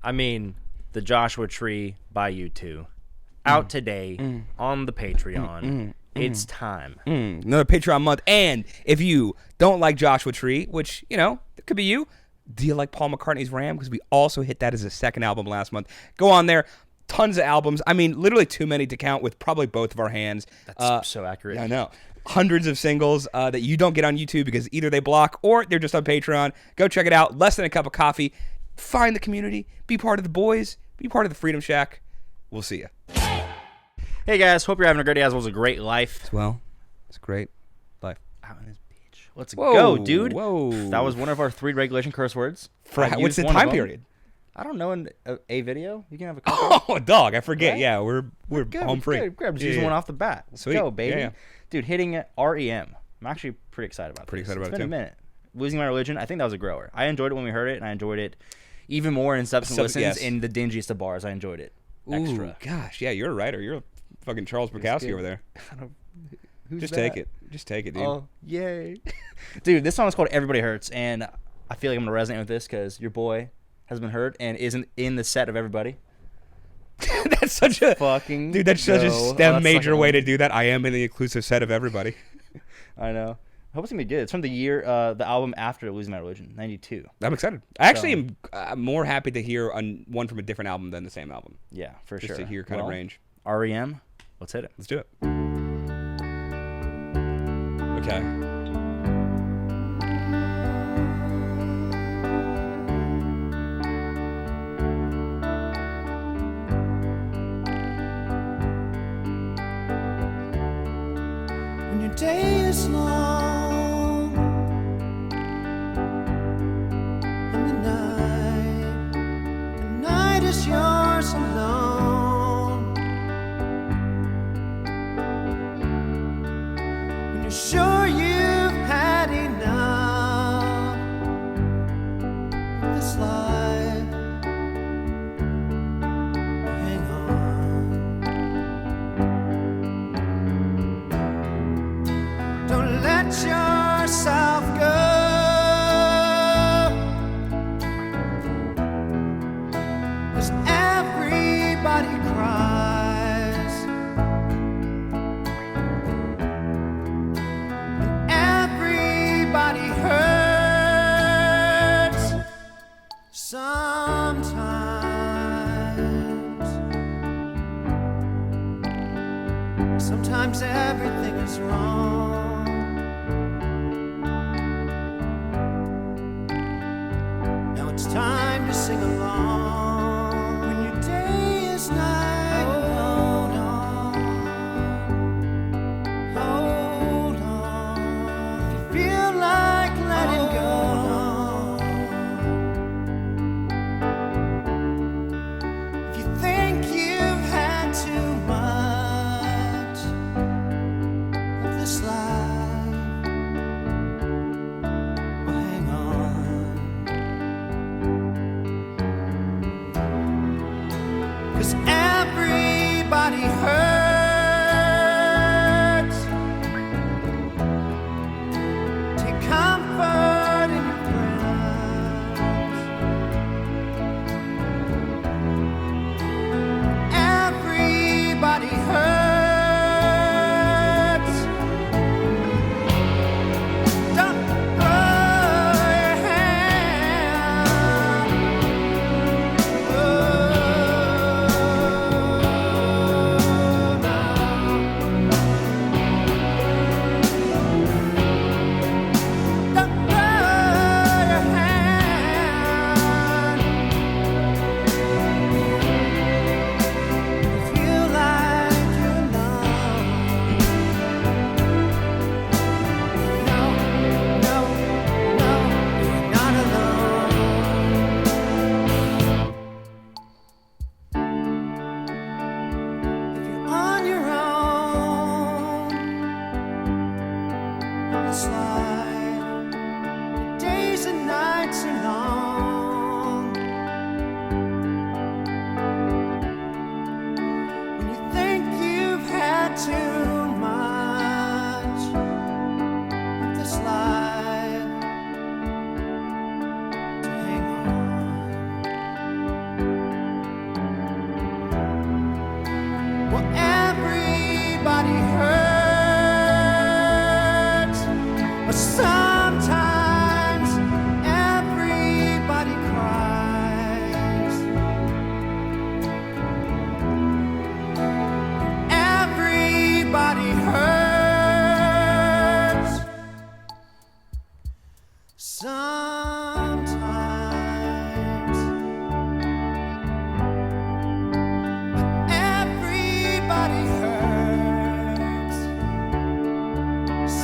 I mean, the Joshua Tree by U2. Out today on the Patreon. It's time. Another Patreon month. And if you don't like Joshua Tree, which, you know, it could be you, do you like Paul McCartney's R.E.M? Because we also hit that as a second album last month. Go on there. Tons of albums. I mean, literally too many to count with probably both of our hands. That's so accurate. I know. Hundreds of singles that you don't get on YouTube because either they block or they're just on Patreon. Go check it out. Less than a cup of coffee. Find the community. Be part of the boys. Be part of the Freedom Shack. We'll see you. Hey guys, hope you're having a great day as well as a great life. Well, it's great life. Out on this beach. Let's go, dude. Whoa. That was one of our 3 regulation curse words. For what's the time period? I don't know. In a video, you can have a couple. Oh, dog! I forget. Right? Yeah, we're home free. Grab just using one off the bat. Let's Sweet. go, baby. Yeah. Dude, hitting R.E.M. I'm actually pretty excited about this. It's been a minute. Losing My Religion, I think that was a grower. I enjoyed it when we heard it, and I enjoyed it even more in subsequent listens in the dingiest of bars. I enjoyed it. Extra. Ooh, gosh, yeah, you're a writer. You're a fucking Charles Bukowski over there. Who's Just that? take it. Just take it, dude. Oh, yay. Dude, this song is called Everybody Hurts, and I feel like I'm going to resonate with this because your boy has been hurt and isn't in the set of Everybody. That's such a fucking dude. That's such a STEM major way one. to do that. I am in the inclusive set of everybody. I know. I hope it's gonna be good. It's from the year, the album after Losing My Religion, '92. I'm excited. I actually am more happy to hear one from a different album than the same album. Yeah, for Just sure. to hear kind of range. R.E.M. Let's hit it. Let's do it. Okay. When your day is long and the night is yours alone. When you're sure you've had enough of this life, hang on. Don't let yourself go. 'Cause everybody cries and everybody hurts sometimes. Sometimes everything is wrong. Now it's time to sing along. When your day is night, hold on, hold on. If you feel like letting go, if you think you've had too much of this life, well, hang on. 'Cause everybody hurts. Take comfort in your prayers. Everybody hurts. Don't throw your hand. Oh, no. Don't throw your hand. Feel like you're alone. No, no, no, you're not alone. If you're on your own on this life, the days and nights are long. When you think you've had too much of this life, to hang on. But sometimes everybody cries. Everybody hurts. Sometimes everybody hurts.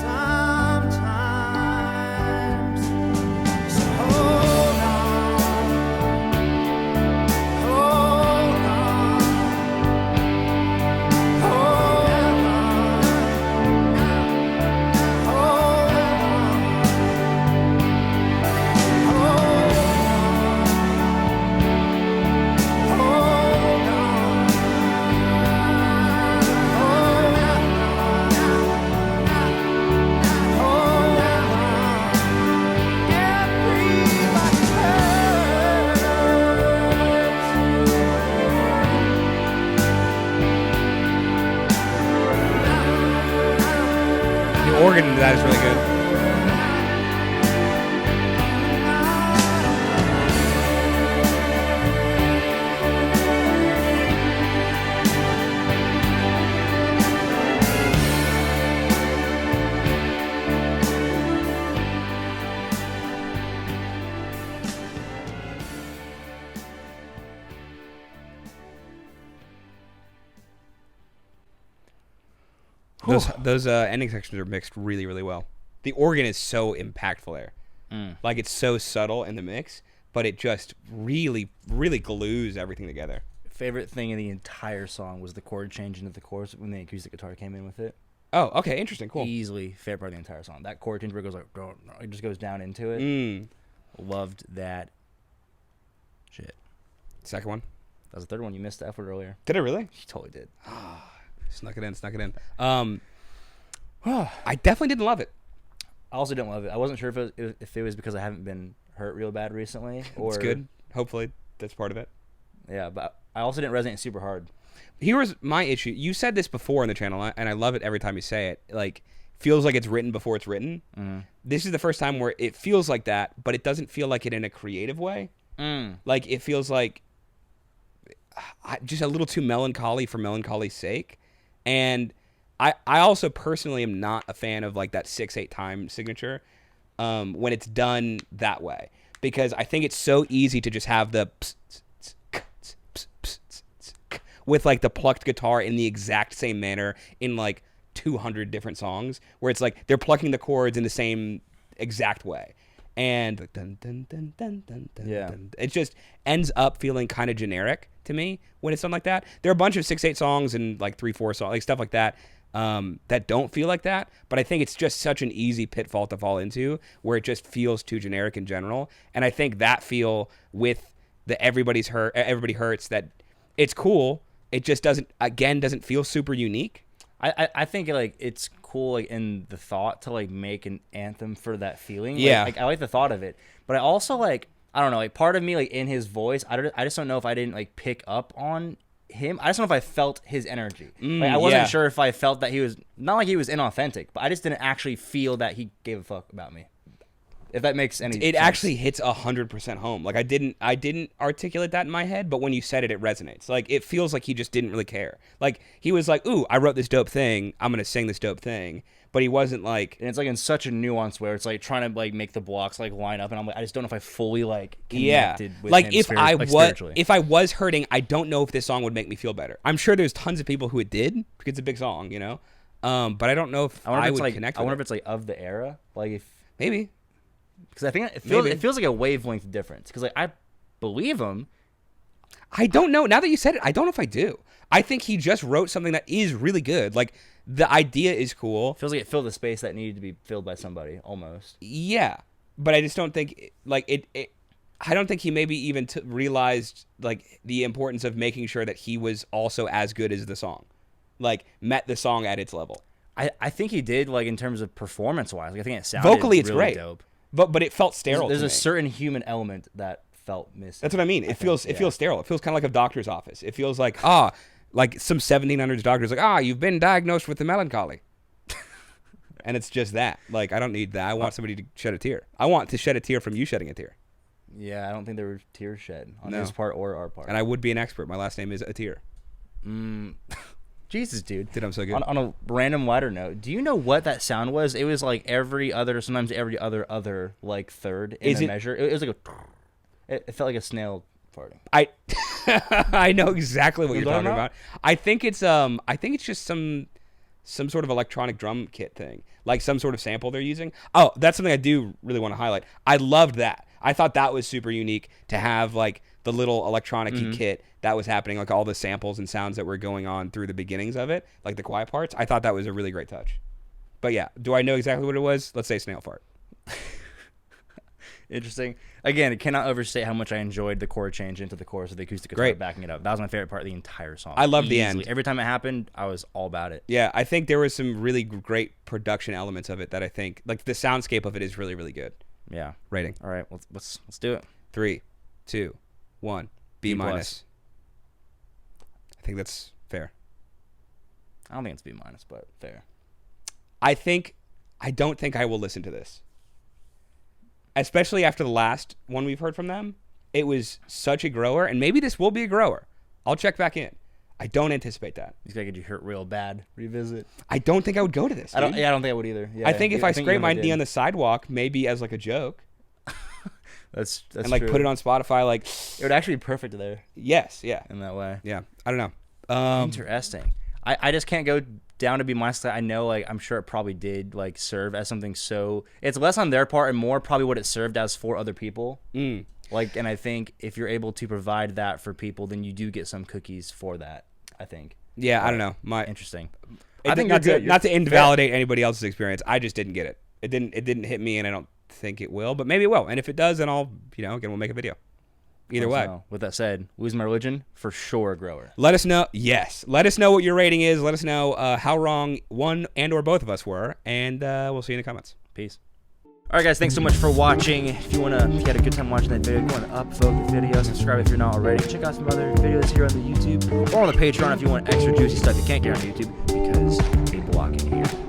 Sometimes. So hold on. Hold on. Hold on. Hold The organ into that is really good. Those ending sections are mixed really, really well. The organ is so impactful there. Like, it's so subtle in the mix, but it just really, really glues everything together. Favorite thing in the entire song was the chord change into the chorus when the acoustic guitar came in with it. Oh, okay, interesting, cool. Easily favorite part of the entire song. That chord change where it goes like, it just goes down into it. Loved that shit. Second one? That was the third one. You missed the F word earlier. Did I really? You totally did. Snuck it in. I definitely didn't love it. I also didn't love it. I wasn't sure if it was because I haven't been hurt real bad recently. Or, it's good. Hopefully that's part of it. Yeah, but I also didn't resonate super hard. Here was my issue. You said this before on the channel, and I love it every time you say it. Like, feels like it's written before it's written. This is the first time where it feels like that, but it doesn't feel like it in a creative way. Like, it feels like just a little too melancholy for melancholy's sake. And I also personally am not a fan of like that 6/8 time signature when it's done that way, because I think it's so easy to just have the with like the plucked guitar in the exact same manner in like 200 different songs, where it's like they're plucking the chords in the same exact way, and dun, dun, dun, dun, dun, dun, dun. It just ends up feeling kind of generic to me when it's done like that. There are a bunch of 6/8 songs and like 3/4 songs, like stuff like that, that don't feel like that. But I think it's just such an easy pitfall to fall into, where it just feels too generic in general. And I think that feel with the everybody hurts, that it's cool. It just doesn't feel super unique. I think like it's cool like in the thought to like make an anthem for that feeling. Yeah, like I like the thought of it, but I also like, I don't know, like part of me like in his voice, I just don't know if I didn't like pick up on him. I just don't know if I felt his energy. Like I wasn't sure if I felt that he was, not like he was inauthentic, but I just didn't actually feel that he gave a fuck about me. If that makes any sense. It actually hits 100% home. Like I didn't articulate that in my head, but when you said it, it resonates. Like it feels like he just didn't really care. Like he was like, "Ooh, I wrote this dope thing. I'm gonna sing this dope thing." But he wasn't like. And it's like in such a nuance where it's like trying to like make the blocks like line up, and I'm like, I just don't know if I fully like connected with like him if I was hurting, I don't know if this song would make me feel better. I'm sure there's tons of people who it did because it's a big song, you know. But I don't know if I would connect. I wonder if it's like of the era, like if maybe. Because I think it feels like a wavelength difference. Because like I believe him. I don't know. Now that you said it, I don't know if I do. I think he just wrote something that is really good. Like the idea is cool. Feels like it filled the space that needed to be filled by somebody almost. Yeah, but I just don't think like it. I don't think he maybe even realized like the importance of making sure that he was also as good as the song, like met the song at its level. I think he did, like in terms of performance wise. Like, I think it sounded vocally it's really great. Dope. But it felt sterile. There's a certain human element that felt missing. That's what I mean. It feels sterile. It feels kind of like a doctor's office. It feels like like some 1700s doctor's like, you've been diagnosed with the melancholy. And it's just that. Like, I don't need that. I want somebody to shed a tear. I want to shed a tear from you shedding a tear. Yeah, I don't think there were tears shed on his part or our part. And I would be an expert. My last name is Atir. Jesus, dude. Dude, I'm so good. On a random lighter note, do you know what that sound was? It was like every other, sometimes every other like third in a measure. It was like it felt like a snail farting. I know exactly what you're talking about. I think it's just some sort of electronic drum kit thing, like some sort of sample they're using. Oh, that's something I do really want to highlight. I loved that. I thought that was super unique to have like the little electronic-y kit that was happening, like all the samples and sounds that were going on through the beginnings of it, like the quiet parts. I thought that was a really great touch. But yeah, do I know exactly what it was? Let's say snail fart. Interesting. Again, it cannot overstate how much I enjoyed the chord change into the chorus of the acoustic guitar backing it up. That was my favorite part of the entire song. I loved the end. Every time it happened, I was all about it. Yeah, I think there was some really great production elements of it that I think, like the soundscape of it is really, really good. Yeah. Rating. All right, let's do it. 3, 2, 1. B minus. I think that's fair. I don't think it's B minus, but fair. I don't think I will listen to this. Especially after the last one we've heard from them. It was such a grower, and maybe this will be a grower. I'll check back in. I don't anticipate that. He's got to get you hurt real bad. Revisit. I don't think I would go to this. I don't think I would either. Yeah, I think if I scrape my knee on the sidewalk, maybe as like a joke. That's and like true. Put it on Spotify, like it would actually be perfect there. Yes, yeah. In that way. Yeah. I don't know. Interesting. I just can't go down to be minus. I know, like, I'm sure it probably did like serve as something, so it's less on their part and more probably what it served as for other people. Like, and I think if you're able to provide that for people, then you do get some cookies for that, I think. Yeah, I don't know. Interesting. I think not to invalidate anybody else's experience. I just didn't get it. It didn't hit me, and I don't think it will, but maybe it will. And if it does, then I'll, again, we'll make a video. Either way. With that said, Losing My Religion, for sure a grower. Let us know. Yes. Let us know what your rating is. Let us know how wrong one and or both of us were, and we'll see you in the comments. Peace. All right, guys, thanks so much for watching. If you had a good time watching that video, go on to upvote the video, subscribe if you're not already. Check out some other videos here on the YouTube or on the Patreon if you want extra juicy stuff you can't get on YouTube because they block it here.